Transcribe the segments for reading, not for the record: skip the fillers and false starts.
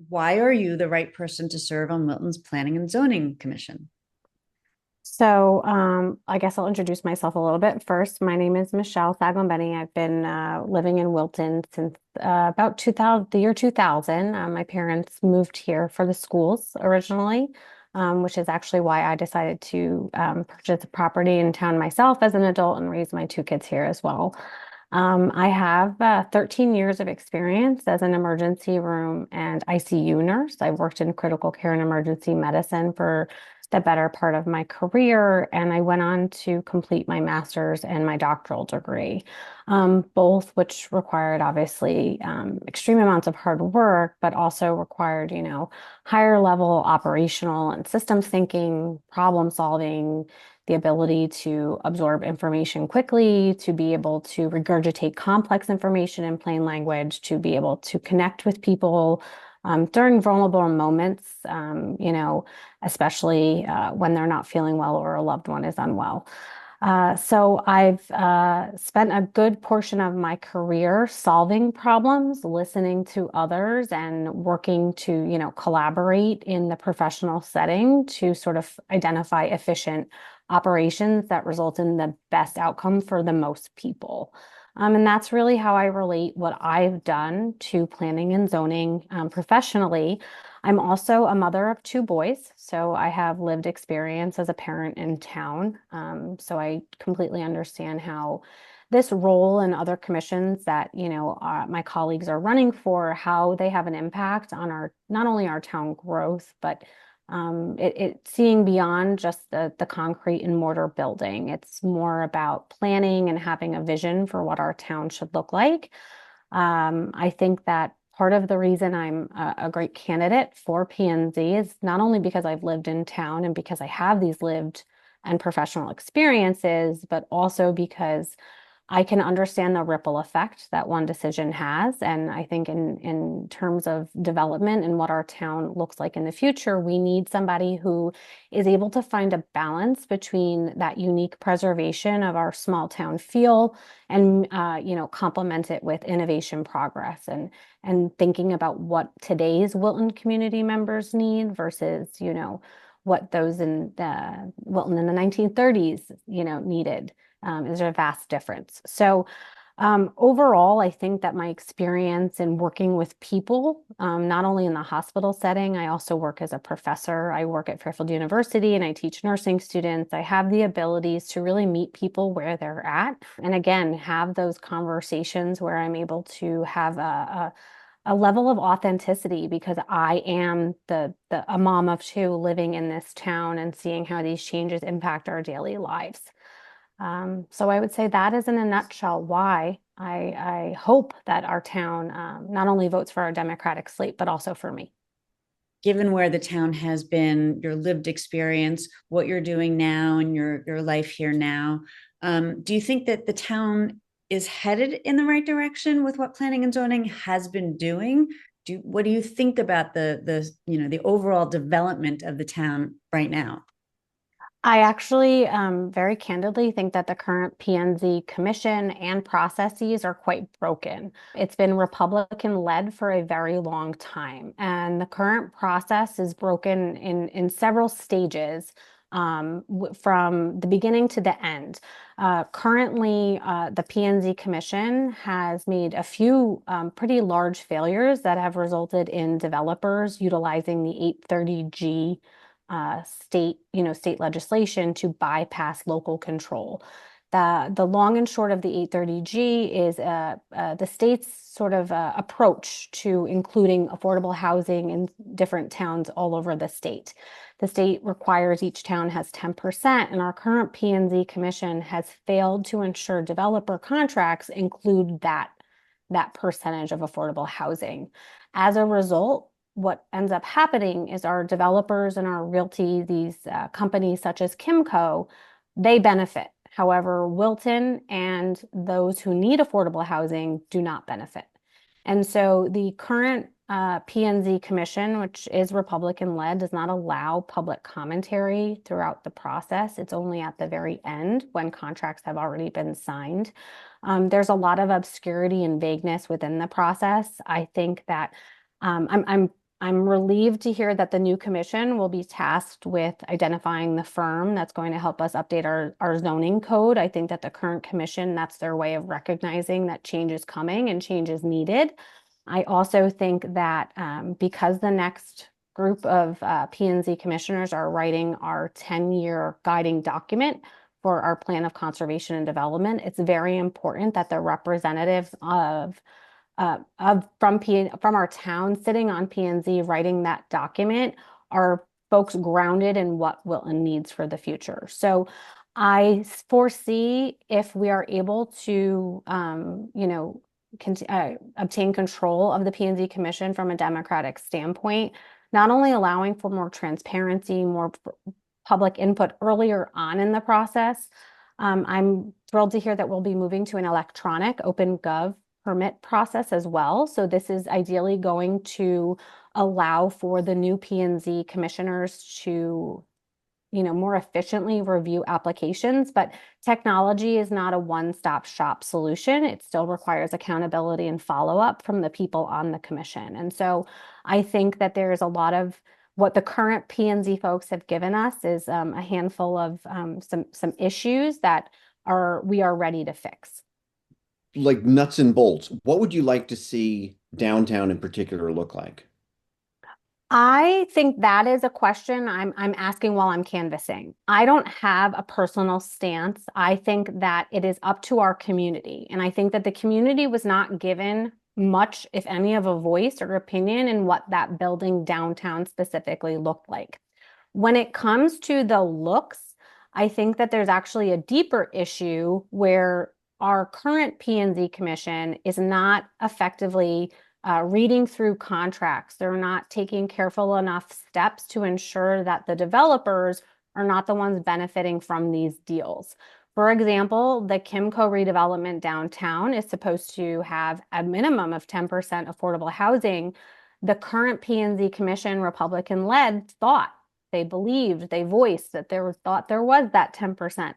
Why are you the right person to serve on Wilton's Planning and Zoning Commission? I guess I'll introduce myself a little bit first. My name is Michelle Saglimbene. I've been living in Wilton since about 2000, the year 2000. My parents moved here for the schools originally, which is actually why I decided to purchase a property in town myself as an adult and raise my two kids here as well. I have 13 years of experience as an emergency room and ICU nurse. I've worked in critical care and emergency medicine for the better part of my career, and I went on to complete my master's and my doctoral degree, both which required obviously extreme amounts of hard work, but also required, higher level operational and systems thinking, problem solving, the ability to absorb information quickly, to be able to regurgitate complex information in plain language, to be able to connect with people during vulnerable moments, especially when they're not feeling well or a loved one is unwell. So I've spent a good portion of my career solving problems, listening to others, and working to, collaborate in the professional setting to sort of identify efficient operations that result in the best outcome for the most people. And that's really how I relate what I've done to planning and zoning professionally. I'm also a mother of two boys, so I have lived experience as a parent in town. So I completely understand how this role and other commissions that, my colleagues are running for, how they have an impact on our, not only our town growth, but seeing beyond just the concrete and mortar building. It's more about planning and having a vision for what our town should look like. I think that part of the reason I'm a great candidate for P&Z is not only because I've lived in town and because I have these lived and professional experiences, but also because I can understand the ripple effect that one decision has. And I think in terms of development and what our town looks like in the future, we need somebody who is able to find a balance between that unique preservation of our small town feel and complement it with innovation progress and thinking about what today's Wilton community members need versus, what those in the Wilton in the 1930s, needed. Is a vast difference. So overall, I think that my experience in working with people, not only in the hospital setting, I also work as a professor. I work at Fairfield University and I teach nursing students. I have the abilities to really meet people where they're at. And again, have those conversations where I'm able to have a level of authenticity because I am a mom of two living in this town and seeing how these changes impact our daily lives. So I would say that is in a nutshell why I hope that our town not only votes for our Democratic slate, but also for me. Given where the town has been, your lived experience, what you're doing now, and your life here now, do you think that the town is headed in the right direction with what planning and zoning has been doing? What do you think about the overall development of the town right now? I actually very candidly think that the current PNZ commission and processes are quite broken. It's been Republican led for a very long time, and the current process is broken in several stages from the beginning to the end. Currently, the PNZ Commission has made a few pretty large failures that have resulted in developers utilizing the 830G state legislation to bypass local control. The long and short of the 830G is the state's sort of approach to including affordable housing in different towns all over the state. The state requires each town has 10%, and our current P&Z Commission has failed to ensure developer contracts include that percentage of affordable housing. As a result, what ends up happening is our developers and our realty, these companies such as Kimco, they benefit. However, Wilton and those who need affordable housing do not benefit. And so the current P&Z Commission, which is Republican led, does not allow public commentary throughout the process. It's only at the very end when contracts have already been signed. There's a lot of obscurity and vagueness within the process. I think that I'm I'm relieved to hear that the new commission will be tasked with identifying the firm that's going to help us update our zoning code. I think that the current commission, that's their way of recognizing that change is coming and change is needed. I also think that because the next group of P&Z commissioners are writing our 10-year guiding document for our plan of conservation and development, it's very important that the representatives from our town sitting on P&Z writing that document are folks grounded in what Wilton needs for the future. So I foresee if we are able to, obtain control of the P&Z Commission from a democratic standpoint, not only allowing for more transparency, more public input earlier on in the process. I'm thrilled to hear that we'll be moving to an electronic open gov permit process as well. So this is ideally going to allow for the new P&Z commissioners to more efficiently review applications, but technology is not a one-stop shop solution. It still requires accountability and follow-up from the people on the commission. And so I think that there's a lot of what the current P&Z folks have given us is a handful of some issues that we are ready to fix. Like nuts and bolts, what would you like to see downtown in particular look like? I think that is a question I'm asking while I'm canvassing. I don't have a personal stance. I think that it is up to our community. And I think that the community was not given much, if any, of a voice or opinion in what that building downtown specifically looked like. When it comes to the looks, I think that there's actually a deeper issue where our current P&Z commission is not effectively reading through contracts. They're not taking careful enough steps to ensure that the developers are not the ones benefiting from these deals. For example, the Kimco redevelopment downtown is supposed to have a minimum of 10% affordable housing. The current P&Z commission, Republican-led, they believed, they voiced that thought there was that 10%.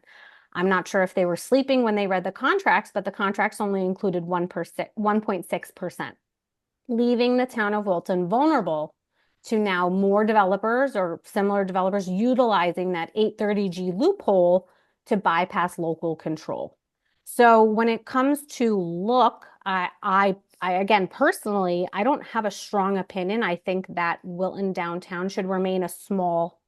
I'm not sure if they were sleeping when they read the contracts, but the contracts only included 1.6%, leaving the town of Wilton vulnerable to now more developers or similar developers utilizing that 830G loophole to bypass local control. So when it comes to look, I again, personally, I don't have a strong opinion. I think that Wilton downtown should remain a small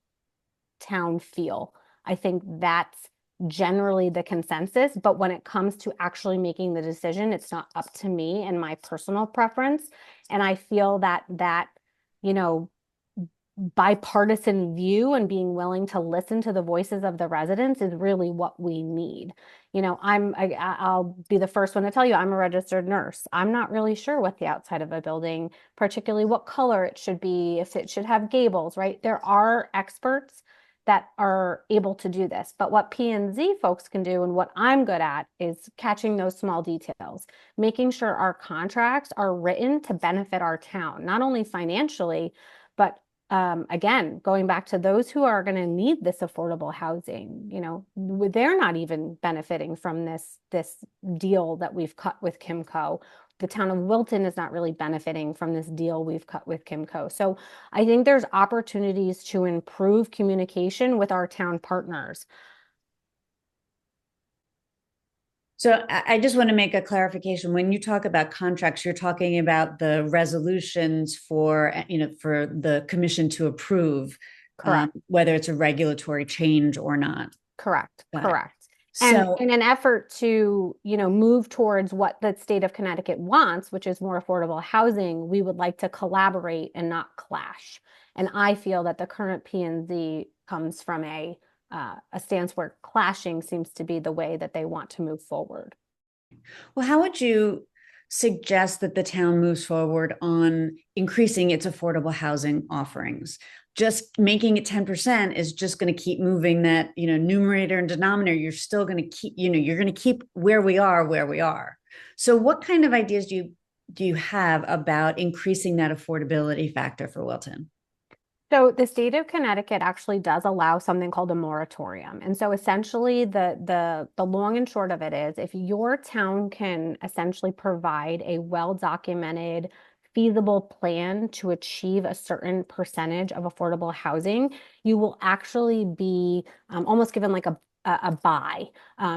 town feel. I think that's generally the consensus, but when it comes to actually making the decision, it's not up to me and my personal preference. And I feel that, bipartisan view and being willing to listen to the voices of the residents is really what we need. I'll be the first one to tell you, I'm a registered nurse. I'm not really sure what the outside of a building, particularly what color it should be, if it should have gables, right? There are experts that are able to do this. But what P&Z folks can do and what I'm good at is catching those small details, making sure our contracts are written to benefit our town, not only financially, but again, going back to those who are going to need this affordable housing, they're not even benefiting from this deal that we've cut with Kimco. The town of Wilton is not really benefiting from this deal we've cut with Kimco. So I think there's opportunities to improve communication with our town partners. So I just want to make a clarification. When you talk about contracts, you're talking about the resolutions for the commission to approve, Correct. Whether it's a regulatory change or not. Correct. Got it. Correct. And So in an effort to, move towards what the state of Connecticut wants, which is more affordable housing, we would like to collaborate and not clash. And I feel that the current P&Z comes from a stance where clashing seems to be the way that they want to move forward. well, how would you suggest that the town moves forward on increasing its affordable housing offerings? Just making it 10% is just going to keep moving that, numerator and denominator. You're still going to keep, you're going to keep where we are. So what kind of ideas do you have about increasing that affordability factor for Wilton? So the state of Connecticut actually does allow something called a moratorium. And so essentially the long and short of it is if your town can essentially provide a well-documented feasible plan to achieve a certain percentage of affordable housing, you will actually be almost given like a buy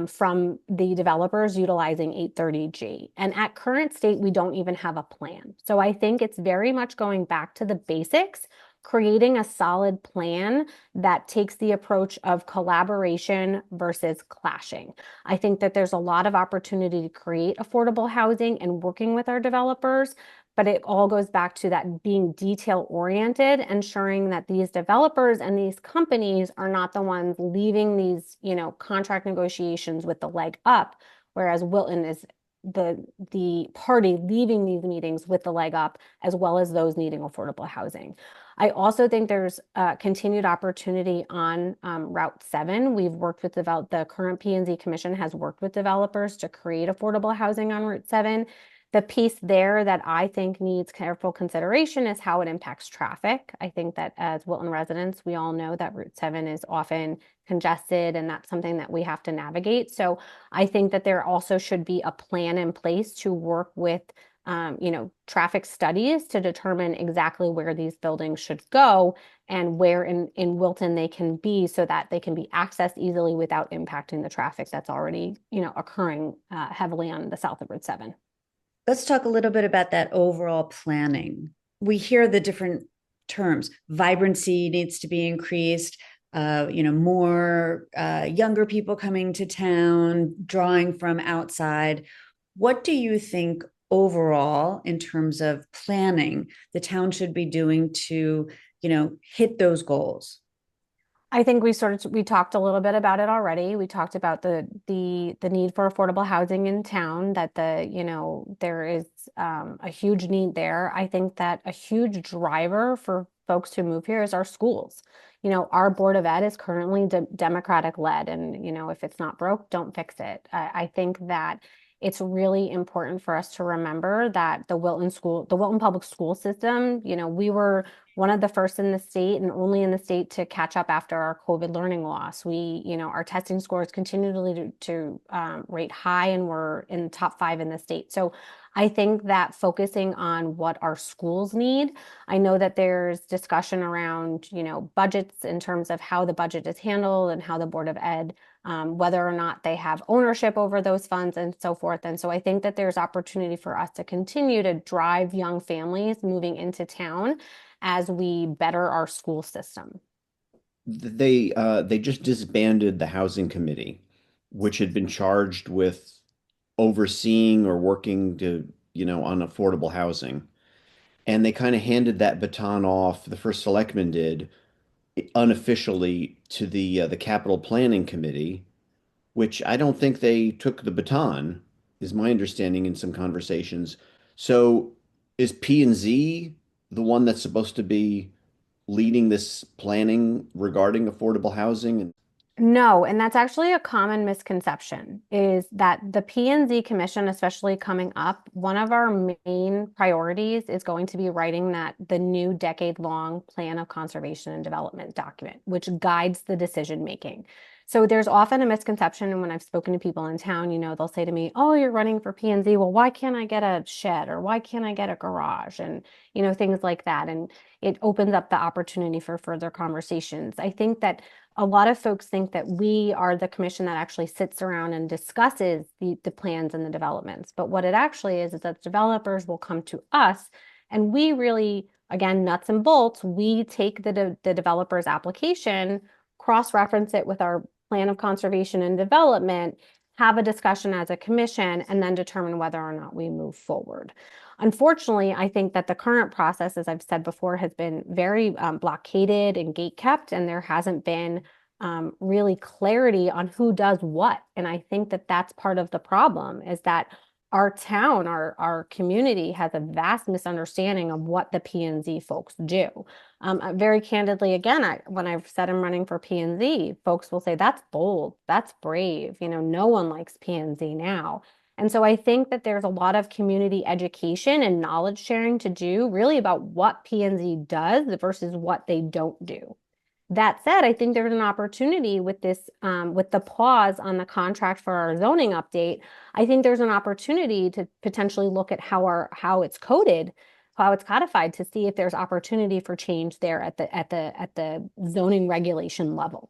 from the developers utilizing 830G. And at current state, we don't even have a plan. So I think it's very much going back to the basics, creating a solid plan that takes the approach of collaboration versus clashing. I think that there's a lot of opportunity to create affordable housing and working with our developers, but it all goes back to that being detail oriented, ensuring that these developers and these companies are not the ones leaving these, contract negotiations with the leg up, whereas Wilton is the party leaving these meetings with the leg up, as well as those needing affordable housing. I also think there's continued opportunity on Route 7. We've worked with the current P&Z Commission has worked with developers to create affordable housing on Route 7. The piece there that I think needs careful consideration is how it impacts traffic. I think that as Wilton residents, we all know that Route 7 is often congested, and that's something that we have to navigate. So I think that there also should be a plan in place to work with traffic studies to determine exactly where these buildings should go and where in Wilton they can be, so that they can be accessed easily without impacting the traffic that's already, occurring heavily on the south of Route 7. Let's talk a little bit about that overall planning. We hear the different terms. Vibrancy needs to be increased, more younger people coming to town, drawing from outside. What do you think overall, in terms of planning, the town should be doing to, hit those goals? I think we talked a little bit about it already. We talked about the need for affordable housing in town, that there is a huge need there. I think that a huge driver for folks who move here is our schools. Our Board of Ed is currently Democratic led, and if it's not broke, don't fix it. I think that it's really important for us to remember that the Wilton public school system, we were one of the first in the state and only in the state to catch up after our COVID learning loss. Our testing scores continue to rate high, and we're in the top 5 in the state. So I think that focusing on what our schools need, I know that there's discussion around, budgets in terms of how the budget is handled and how the Board of Ed, whether or not they have ownership over those funds and so forth. And so I think that there's opportunity for us to continue to drive young families moving into town as we better our school system. They just disbanded the housing committee, which had been charged with overseeing or working on affordable housing. And they kind of handed that baton off, the first selectman did, unofficially to the capital planning committee, which I don't think they took the baton, is my understanding in some conversations. So is P and Z the one that's supposed to be leading this planning regarding affordable housing? No, and that's actually a common misconception, is that the P&Z Commission, especially coming up, one of our main priorities is going to be writing the new decade-long plan of conservation and development document, which guides the decision making. So there's often a misconception, and when I've spoken to people in town, they'll say to me, "Oh, you're running for P&Z. Well, why can't I get a shed, or why can't I get a garage?" And things like that. And it opens up the opportunity for further conversations. I think that a lot of folks think that we are the commission that actually sits around and discusses the plans and the developments. But what it actually is that developers will come to us, and we really, again, nuts and bolts, we take the developer's application, cross-reference it with our plan of conservation and development, have a discussion as a commission, and then determine whether or not we move forward. Unfortunately, I think that the current process, as I've said before, has been very blockaded and gate-kept, and there hasn't been really clarity on who does what. And I think that that's part of the problem, is that our town, our community has a vast misunderstanding of what the P&Z folks do. Very candidly, again, when I've said I'm running for P&Z, folks will say, "That's bold, that's brave. No one likes P&Z now." And so I think that there's a lot of community education and knowledge sharing to do, really, about what P&Z does versus what they don't do. That said, I think there's an opportunity with this, with the pause on the contract for our zoning update. I think there's an opportunity to potentially look at how it's coded, how it's codified to see if there's opportunity for change there at the zoning regulation level.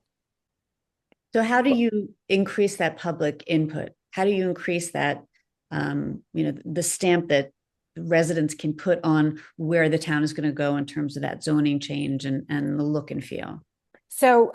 So how do you increase that public input? How do you increase that, the stamp that residents can put on where the town is going to go in terms of that zoning change and the look and feel? So,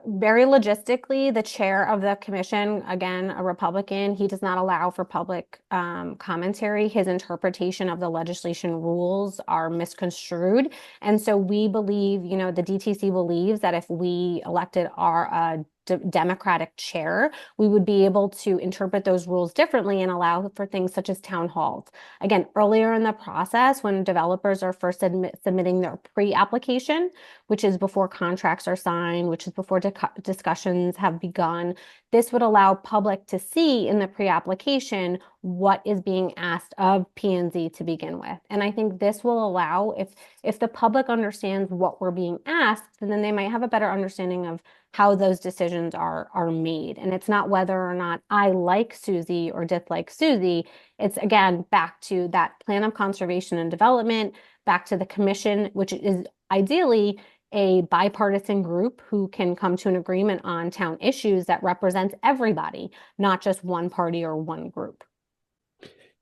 very logistically, the chair of the commission, again, a Republican, he does not allow for public commentary. His interpretation of the legislation rules are misconstrued. And so we believe, the DTC believes that if we elected our Democratic chair, we would be able to interpret those rules differently and allow for things such as town halls. Again, earlier in the process, when developers are first submitting their pre-application, which is before contracts are signed, which is before discussions have begun, this would allow public to see in the pre-application what is being asked of P&Z to begin with. And I think this will allow, if the public understands what we're being asked, then they might have a better understanding of how those decisions are made. And it's not whether or not I like Susie or dislike Susie. It's, again, back to that plan of conservation and development, back to the commission, which is ideally a bipartisan group who can come to an agreement on town issues that represents everybody, not just one party or one group.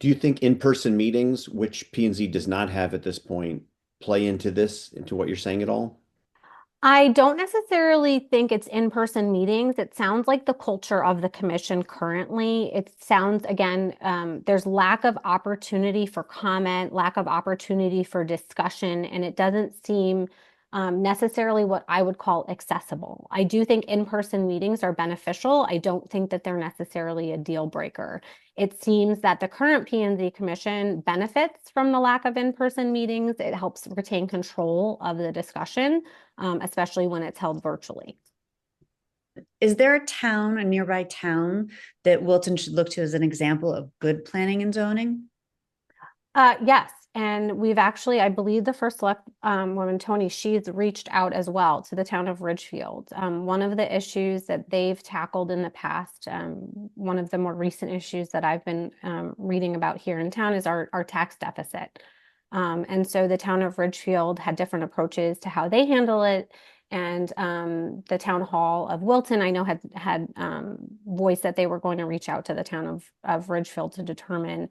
Do you think in-person meetings, which P&Z does not have at this point, play into what you're saying at all? I don't necessarily think it's in-person meetings. It sounds like the culture of the commission currently. It sounds, again, there's lack of opportunity for comment, lack of opportunity for discussion, and it doesn't seem necessarily what I would call accessible. I do think in-person meetings are beneficial. I don't think that they're necessarily a deal breaker. It seems that the current P&Z Commission benefits from the lack of in-person meetings. It helps retain control of the discussion, especially when it's held virtually. Is there a nearby town that Wilton should look to as an example of good planning and zoning? Yes. And we've actually, I believe the first select woman, Tony, she's reached out as well to the town of Ridgefield. One of the issues that they've tackled in the past, one of the more recent issues that I've been reading about here in town is our tax deficit. And so the town of Ridgefield had different approaches to how they handle it. And the town hall of Wilton, I know had voiced that they were going to reach out to the town of Ridgefield to determine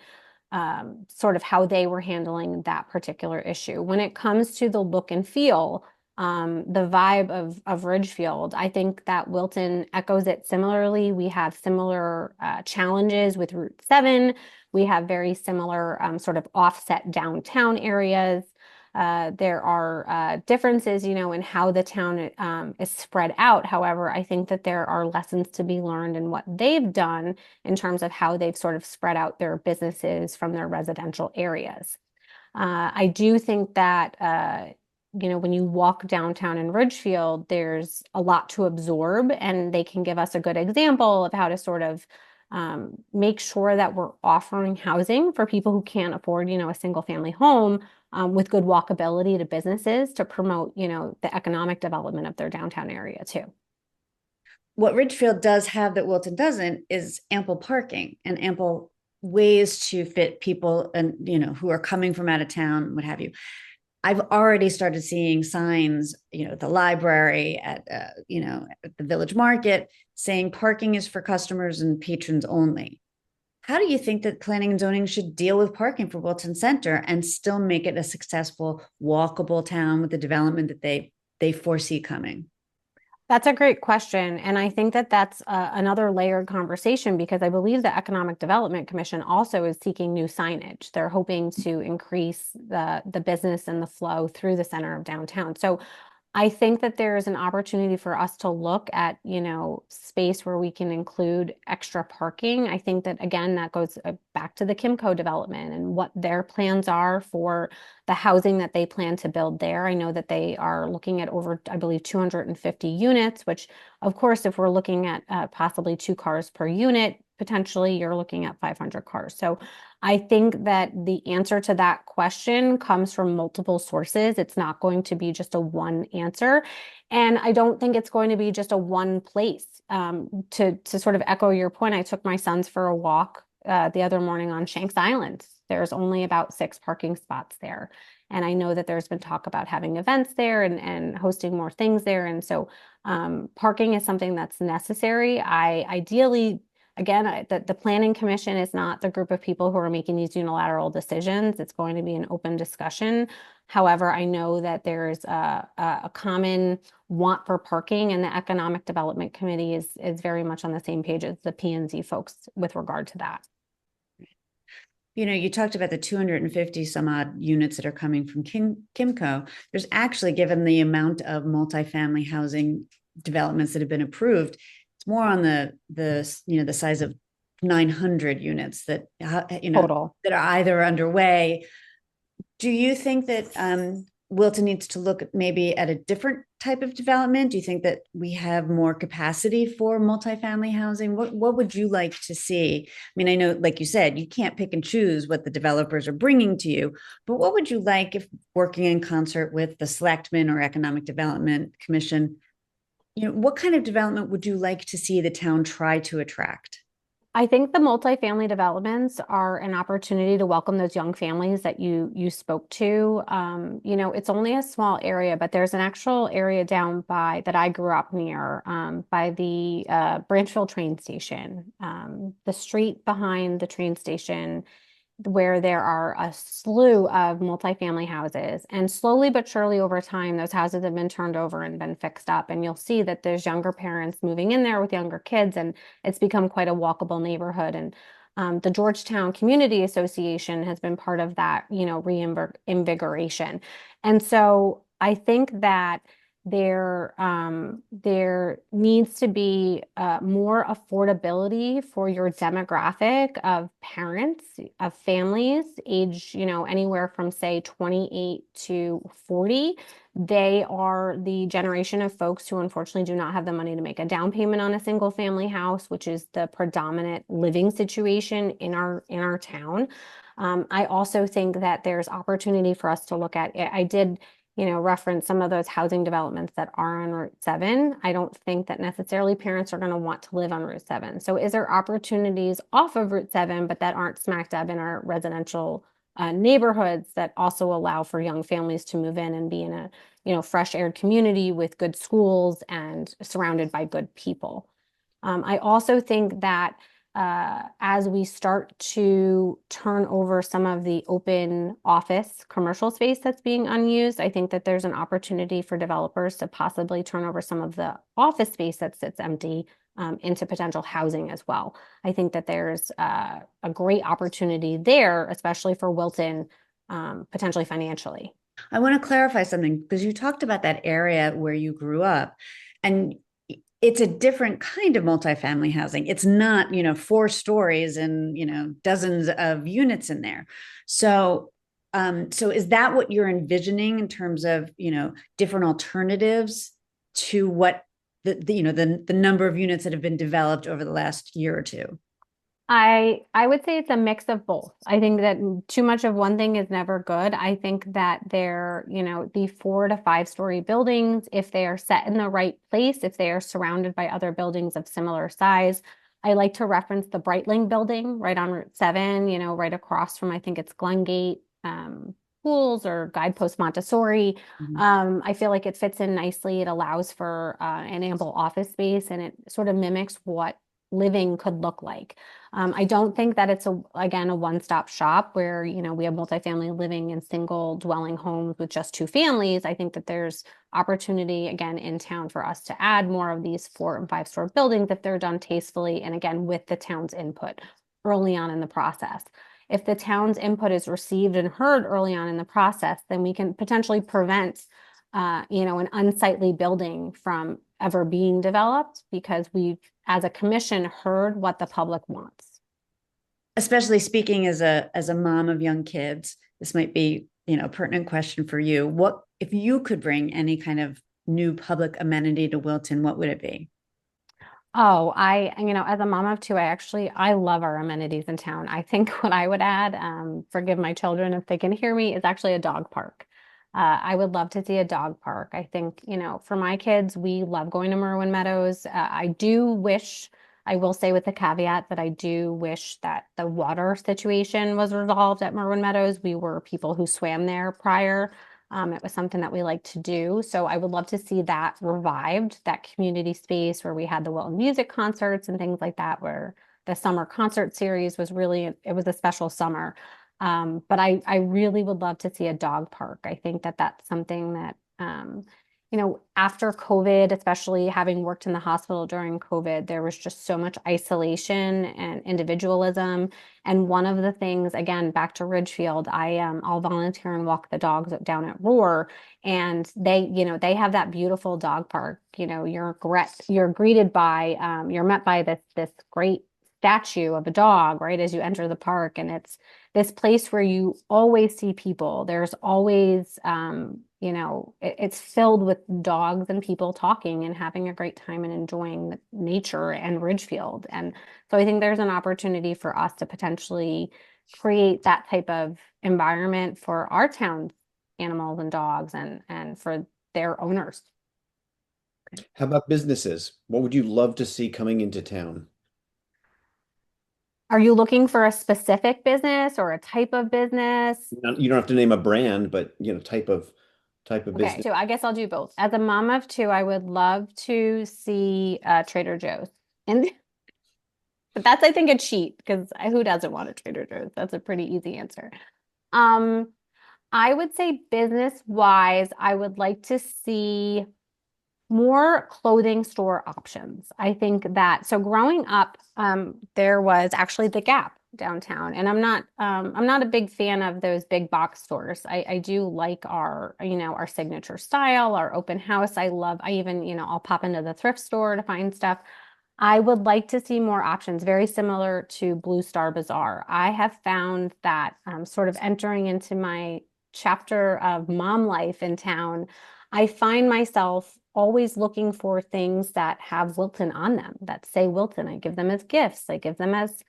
sort of how they were handling that particular issue. When it comes to the look and feel, the vibe of Ridgefield, I think that Wilton echoes it similarly. We have similar challenges with Route 7. We have very similar sort of offset downtown areas. There are differences, in how the town is spread out. However, I think that there are lessons to be learned in what they've done in terms of how they've sort of spread out their businesses from their residential areas. I do think that, when you walk downtown in Ridgefield, there's a lot to absorb, and they can give us a good example of how to sort of make sure that we're offering housing for people who can't afford, a single family home, with good walkability to businesses to promote, the economic development of their downtown area too. What Ridgefield does have that Wilton doesn't is ample parking and ample ways to fit people and, who are coming from out of town, what have you. I've already started seeing signs, at the library, at the village market, saying parking is for customers and patrons only. How do you think that planning and zoning should deal with parking for Wilton Center and still make it a successful, walkable town with the development that they foresee coming? That's a great question. And I think that that's another layered conversation, because I believe the Economic Development Commission also is seeking new signage. They're hoping to increase the business and the flow through the center of downtown. So I think that there is an opportunity for us to look at, space where we can include extra parking. I think that, again, that goes back to the Kimco development and what their plans are for the housing that they plan to build there. I know that they are looking at over, I believe, 250 units, which, of course, if we're looking at possibly 2 cars per unit, potentially you're looking at 500 cars. So I think that the answer to that question comes from multiple sources. It's not going to be just a one answer. And I don't think it's going to be just a one place. To sort of echo your point, I took my sons for a walk the other morning on Shanks Island. There's only about 6 parking spots there. And I know that there's been talk about having events there and hosting more things there. And so parking is something that's necessary. I ideally, again, the planning commission is not the group of people who are making these unilateral decisions. It's going to be an open discussion. However, I know that there's a common want for parking, and the Economic Development Committee is very much on the same page as the P&Z folks with regard to that. You talked about the 250 some odd units that are coming from Kimco. There's actually, given the amount of multifamily housing developments that have been approved, it's more on the size of 900 units that Total. that are either underway. Do you think that Wilton needs to look maybe at a different type of development? Do you think that we have more capacity for multifamily housing? What would you like to see? I mean, I know, like you said, you can't pick and choose what the developers are bringing to you, but what would you like if working in concert with the Selectmen or Economic Development Commission? What kind of development would you like to see the town try to attract? I think the multifamily developments are an opportunity to welcome those young families that you spoke to. It's only a small area, but there's an actual area down by that I grew up near, by the Branchville train station, the street behind the train station, where there are a slew of multifamily houses. And slowly but surely over time, those houses have been turned over and been fixed up. And you'll see that there's younger parents moving in there with younger kids, and it's become quite a walkable neighborhood. And the Georgetown Community Association has been part of that, reinvigoration. And so I think that there needs to be more affordability for your demographic of parents, of families, age, anywhere from say 28 to 40. They are the generation of folks who unfortunately do not have the money to make a down payment on a single family house, which is the predominant living situation in our town. I also think that there's opportunity for us to look at it. I did reference some of those housing developments that are on Route 7. I don't think that necessarily parents are going to want to live on Route 7. So is there opportunities off of Route 7, but that aren't smack dab in our residential neighborhoods that also allow for young families to move in and be in a fresh air community with good schools and surrounded by good people? I also think that as we start to turn over some of the open office commercial space that's being unused, I think that there's an opportunity for developers to possibly turn over some of the office space that sits empty into potential housing as well. I think that there's a great opportunity there, especially for Wilton, potentially financially. I want to clarify something because you talked about that area where you grew up, and it's a different kind of multifamily housing. It's not, 4 stories and, dozens of units in there. So, so is that what you're envisioning in terms of, different alternatives to what the number of units that have been developed over the last year or two? I would say it's a mix of both. I think that too much of one thing is never good. I think that the 4 to 5 story buildings, if they are set in the right place, if they are surrounded by other buildings of similar size. I like to reference the Breitling building right on Route 7, right across from, I think it's Glengate Schools or Guidepost Montessori. I feel like it fits in nicely. It allows for an ample office space, and it sort of mimics what living could look like. I don't think that it's again a one-stop shop where we have multifamily living in single dwelling homes with just 2 families. I think that there's opportunity again in town for us to add more of these 4 and 5 story buildings if they're done tastefully and again with the town's input early on in the process. If the town's input is received and heard early on in the process, then we can potentially prevent an unsightly building from ever being developed because we've, as a commission, heard what the public wants. Especially speaking as a mom of young kids, this might be, a pertinent question for you. What if you could bring any kind of new public amenity to Wilton, what would it be? Oh, as a mom of 2, I love our amenities in town. I think what I would add, forgive my children if they can hear me, is actually a dog park. I would love to see a dog park. I think, for my kids, we love going to Merwin Meadows. I do wish I will say with the caveat that I do wish that the water situation was resolved at Merwin Meadows. We were people who swam there prior. It was something that we like to do. So I would love to see that revived, that community space where we had the Wilton music concerts and things like that, where the summer concert series was really, it was a special summer. But I really would love to see a dog park. I think that that's something that, after COVID, especially having worked in the hospital during COVID, there was just so much isolation and individualism. And one of the things, again, back to Ridgefield, I'll volunteer and walk the dogs down at Roar, and they have that beautiful dog park. You're greeted by, you're met by this great statue of a dog right as you enter the park, and it's this place where you always see people. There's always, it's filled with dogs and people talking and having a great time and enjoying nature and Ridgefield. And so I think there's an opportunity for us to potentially create that type of environment for our town's animals and dogs and for their owners. How about businesses? What would you love to see coming into town? Are you looking for a specific business or a type of business? You don't have to name a brand, but type of Okay, business. so I guess I'll do both. As a mom of two, I would love to see Trader Joe's. And but that's, I think, a cheat because who doesn't want a Trader Joe's? That's a pretty easy answer. Um, I would say business wise, I would like to see more clothing store options. I think that so growing up, there was actually the Gap downtown, and I'm not a big fan of those big box stores. I do like our signature style, our open house. I even, I'll pop into the thrift store to find stuff. I would like to see more options, very similar to Blue Star Bazaar. I have found that sort of entering into my chapter of mom life in town, I find myself always looking for things that have Wilton on them, that say Wilton. I give them as gifts. I give them as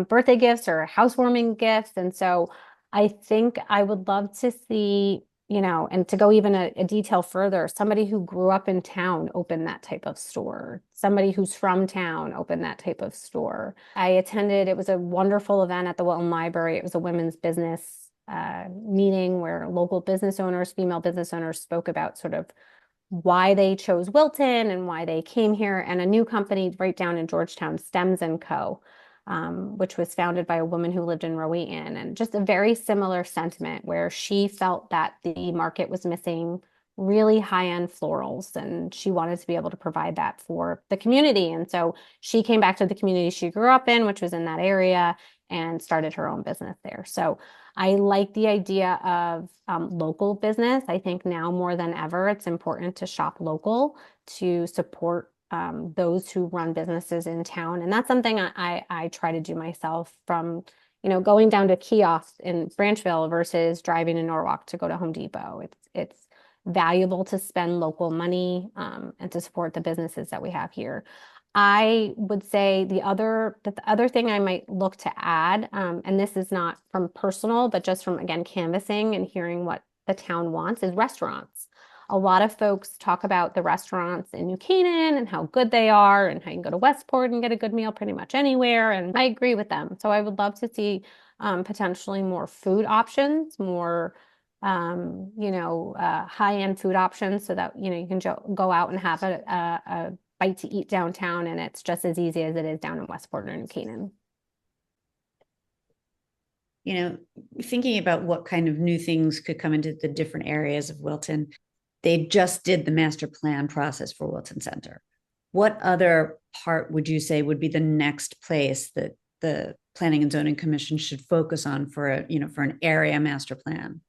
birthday gifts or housewarming gifts. And so I think I would love to see, and to go even a detail further, somebody who grew up in town open that type of store. Somebody who's from town open that type of store. I attended, it was a wonderful event at the Wilton Library. It was a women's business meeting where local business owners, female business owners, spoke about sort of why they chose Wilton and why they came here, and a new company right down in Georgetown, Stems and Co., which was founded by a woman who lived in Rowayton, and just a very similar sentiment where she felt that the market was missing really high-end florals, and she wanted to be able to provide that for the community. And so she came back to the community she grew up in, which was in that area, and started her own business there. So I like the idea of local business. I think now more than ever, it's important to shop local to support those who run businesses in town. And that's something I try to do myself, from, going down to kiosks in Branchville versus driving to Norwalk to go to Home Depot. It's valuable to spend local money and to support the businesses that we have here. I would say the other thing I might look to add, and this is not from personal, but just from, again, canvassing and hearing what the town wants, is restaurants. A lot of folks talk about the restaurants in New Canaan and how good they are and how you can go to Westport and get a good meal pretty much anywhere. And I agree with them. So I would love to see potentially more food options, more high-end food options, so that, you can go out and have a bite to eat downtown, and it's just as easy as it is down in Westport or in Canaan. Thinking about what kind of new things could come into the different areas of Wilton, they just did the master plan process for Wilton Center. What other part would you say would be the next place that the Planning and Zoning Commission should focus on for an area master plan?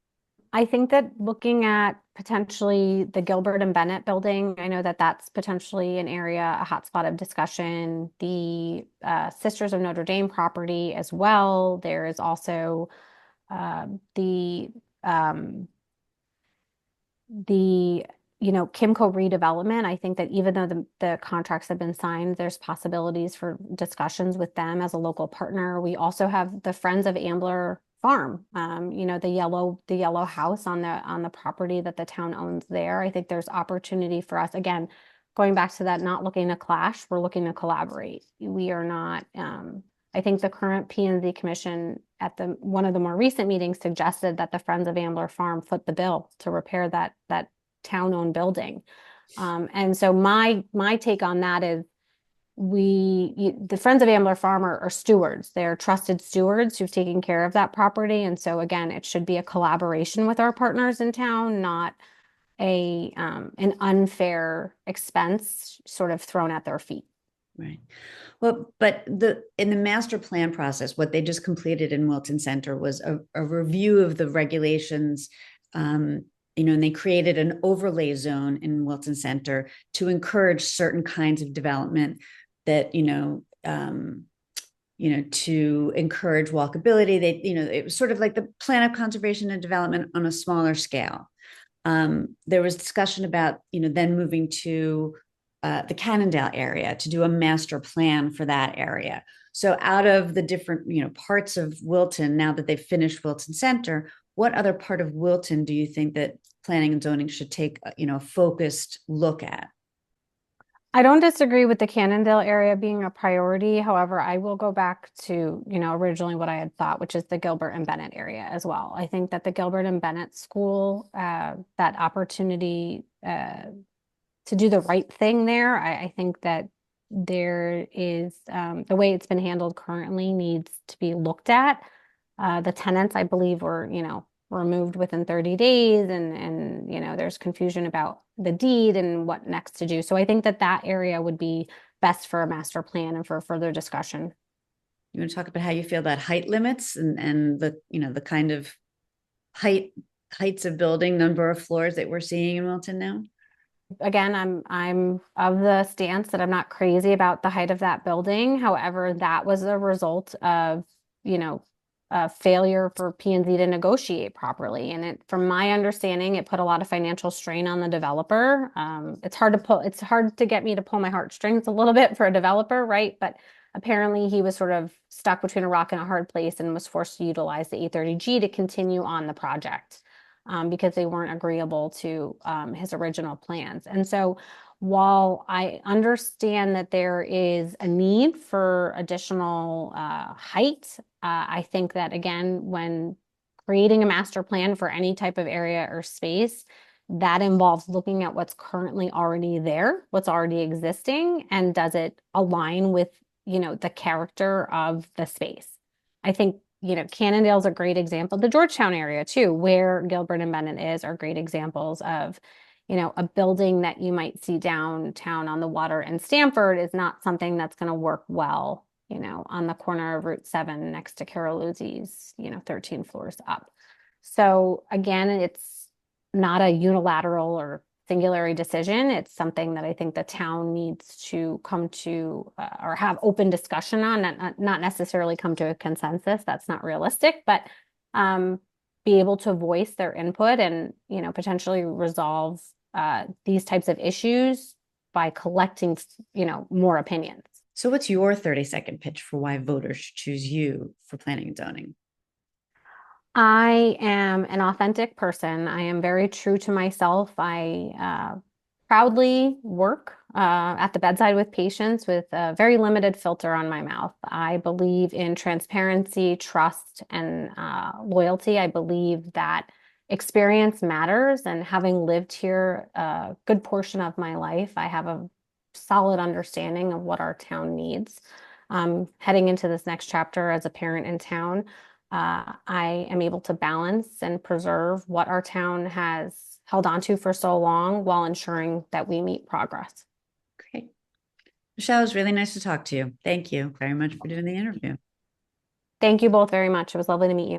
I think that looking at potentially the Gilbert and Bennett building, I know that that's potentially an area, a hotspot of discussion. The Sisters of Notre Dame property as well. There is also the Kimco redevelopment. I think that even though the contracts have been signed, there's possibilities for discussions with them as a local partner. We also have the Friends of Ambler Farm, the yellow house on the property that the town owns there. I think there's opportunity for us, again, going back to that, not looking to clash, we're looking to collaborate. We are not, I think the current P&Z Commission at one of the more recent meetings suggested that the Friends of Ambler Farm foot the bill to repair that town-owned building. And so my take on that is the Friends of Ambler Farm are stewards. They're trusted stewards who've taken care of that property. And so again, it should be a collaboration with our partners in town, not an unfair expense sort of thrown at their feet. Right. Well, but in the master plan process, what they just completed in Wilton Center was a review of the regulations, and they created an overlay zone in Wilton Center to encourage certain kinds of development that, to encourage walkability. It was sort of like the plan of conservation and development on a smaller scale. There was discussion about, then moving to the Cannondale area to do a master plan for that area. So out of the different, parts of Wilton, now that they've finished Wilton Center, what other part of Wilton do you think that planning and zoning should take, a focused look at? I don't disagree with the Cannondale area being a priority. However, I will go back to, originally what I had thought, which is the Gilbert and Bennett area as well. I think that the Gilbert and Bennett school, that opportunity to do the right thing there, I think that there is, the way it's been handled currently needs to be looked at. The tenants, I believe, were, removed within 30 days and there's confusion about the deed and what next to do. So I think that area would be best for a master plan and for further discussion. You want to talk about how you feel about height limits and the kind of heights of building, number of floors that we're seeing in Wilton now? Again, I'm of the stance that I'm not crazy about the height of that building. However, that was a result of, a failure for P&Z to negotiate properly. And from my understanding, it put a lot of financial strain on the developer. It's hard to get me to pull my heartstrings a little bit for a developer, right? But apparently he was sort of stuck between a rock and a hard place and was forced to utilize the 830G to continue on the project because they weren't agreeable to his original plans. And so while I understand that there is a need for additional height, I think that, again, when creating a master plan for any type of area or space, that involves looking at what's currently already there, what's already existing, and does it align with, the character of the space. I think, Cannondale's a great example. The Georgetown area too, where Gilbert and Bennett are great examples of, a building that you might see downtown on the water in Stamford is not something that's going to work well, on the corner of Route 7 next to Caroluzzi's, 13 floors up. So again, it's not a unilateral or singular decision. It's something that I think the town needs to come to or have open discussion on, not necessarily come to a consensus. That's not realistic, but be able to voice their input and, potentially resolve these types of issues by collecting, more opinions. So what's your 30-second pitch for why voters should choose you for planning and zoning? I am an authentic person. I am very true to myself. I proudly work at the bedside with patients with a very limited filter on my mouth. I believe in transparency, trust, and loyalty. I believe that experience matters, and having lived here a good portion of my life, I have a solid understanding of what our town needs. Heading into this next chapter as a parent in town, I am able to balance and preserve what our town has held onto for so long while ensuring that we meet progress. Great. Michelle, it was really nice to talk to you. Thank you very much for doing the interview. Thank you both very much. It was lovely to meet you.